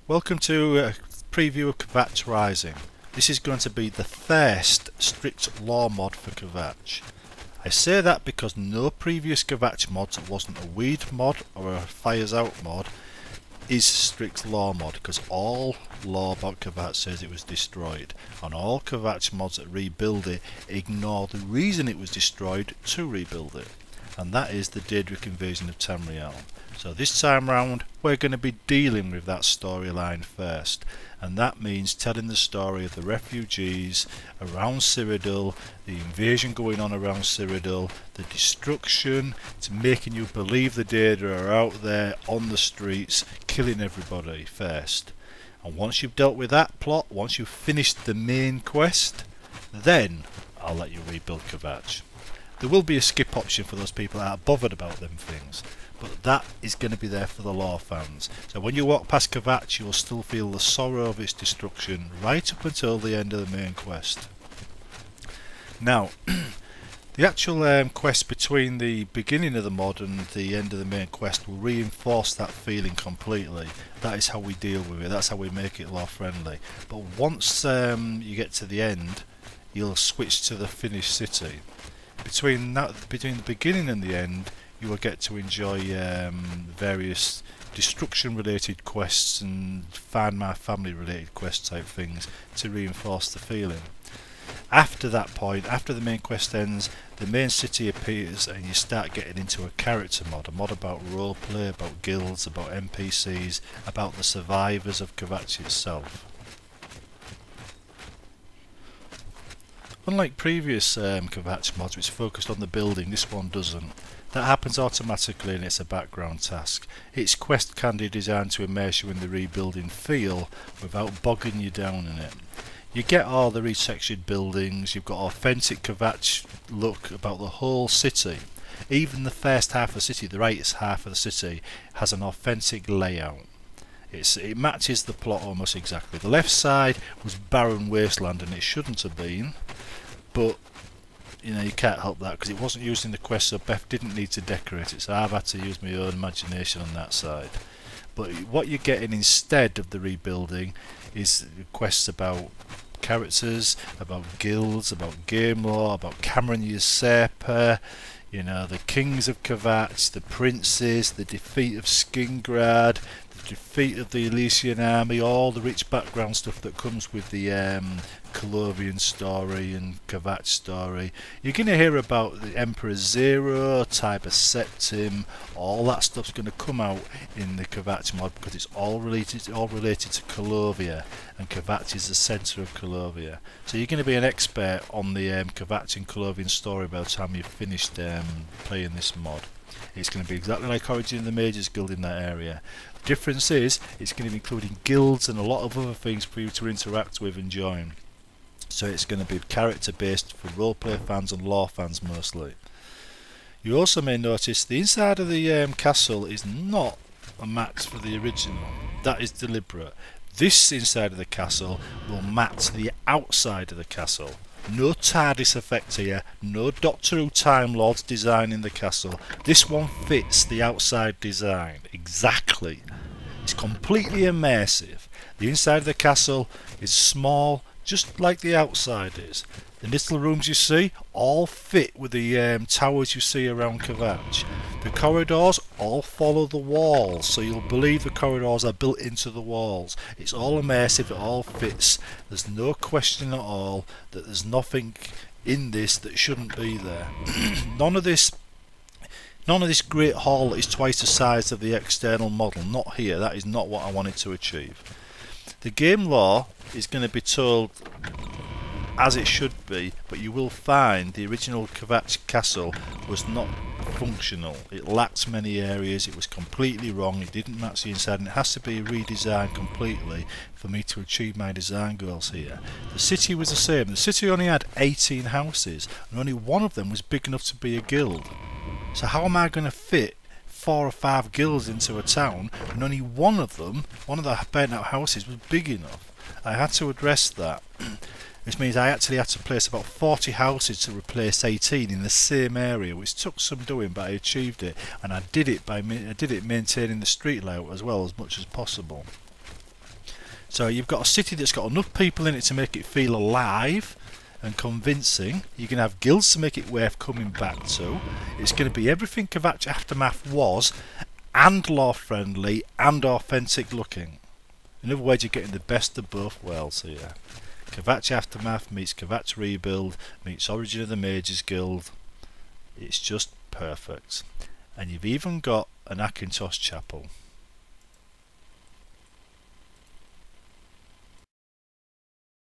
Welcome to a preview of Kvatch Rising. This is going to be the first strict law mod for Kvatch. I say that because no previous Kvatch mod that wasn't a weed mod or a fires out mod is strict law mod, because all law about Kvatch says it was destroyed, and all Kvatch mods that rebuild it ignore the reason it was destroyed to rebuild it, and that is the Daedric invasion of Tamriel. So this time round we're going to be dealing with that storyline first, and that means telling the story of the refugees around Cyrodiil, the invasion going on around Cyrodiil, the destruction, to making you believe the Daedra are out there on the streets killing everybody first. And once you've dealt with that plot, once you've finished the main quest, then I'll let you rebuild Kvatch. There will be a skip option for those people that aren't bothered about them things, but that is going to be there for the lore fans. So when you walk past Kvatch, you will still feel the sorrow of its destruction right up until the end of the main quest. Now, the actual quest between the beginning of the mod and the end of the main quest will reinforce that feeling completely. That is how we deal with it, that's how we make it lore friendly. But once you get to the end, you'll switch to the finished city. Between the beginning and the end, you will get to enjoy various destruction related quests and find my family related quest type things to reinforce the feeling. After that point, after the main quest ends, the main city appears and you start getting into a character mod, a mod about roleplay, about guilds, about NPCs, about the survivors of Kvatch itself. Unlike previous Kvatch mods which focused on the building, this one doesn't. That happens automatically and it's a background task. It's quest candy designed to immerse you in the rebuilding feel without bogging you down in it. You get all the resectioned buildings, you've got authentic Kvatch look about the whole city. Even the first half of the city, the rightest half of the city, has an authentic layout. It matches the plot almost exactly. The left side was barren wasteland and it shouldn't have been, but you know, you can't help that because it wasn't used in the quest, so Beth didn't need to decorate it, so I've had to use my own imagination on that side. But what you're getting instead of the rebuilding is quests about characters, about guilds, about game lore, about Cameron Usurper, you know, the kings of Kvatch, the princes, the defeat of Skingrad, the defeat of the Elysian army, all the rich background stuff that comes with the Colovian story and Kvatch story. You're going to hear about the Emperor Zero, Tiber Septim, all that stuff's going to come out in the Kvatch mod because it's all related to Colovia, and Kvatch is the centre of Colovia. So you're going to be an expert on the Kvatch and Colovian story by the time you've finished playing this mod. It's going to be exactly like Origin of the Mages Guild in that area. The difference is it's going to be including guilds and a lot of other things for you to interact with and join. So it's going to be character based for roleplay fans and lore fans mostly. You also may notice the inside of the castle is not a match for the original. That is deliberate. This inside of the castle will match the outside of the castle. No TARDIS effect here, no Doctor Who Time Lords design in the castle. This one fits the outside design exactly. It's completely immersive. The inside of the castle is small, just like the outside is. The little rooms you see all fit with the towers you see around Kvatch. The corridors all follow the walls, so you'll believe the corridors are built into the walls. It's all immersive, it all fits. There's no question at all that there's nothing in this that shouldn't be there. None of this great hall is twice the size of the external model. Not here, that is not what I wanted to achieve. The game lore is going to be told as it should be, but you will find the original Kvatch castle was not functional. It lacked many areas, it was completely wrong, it didn't match the inside, and it has to be redesigned completely for me to achieve my design goals here. The city was the same. The city only had 18 houses and only one of them was big enough to be a guild. So how am I going to fit 4 or 5 guilds into a town and only one of them, one of the burnt out houses, was big enough? I had to address that. Which means I actually had to place about 40 houses to replace 18 in the same area, which took some doing, but I achieved it, and I did it maintaining the street layout as well as much as possible. So you've got a city that's got enough people in it to make it feel alive and convincing. You can have guilds to make it worth coming back to. It's going to be everything Kvatch Aftermath was, and lore friendly and authentic looking. In other words, you're getting the best of both worlds here. Kvatch Aftermath meets Kvatch Rebuild meets Origin of the Mages Guild. It's just perfect. And you've even got an Akintosh chapel.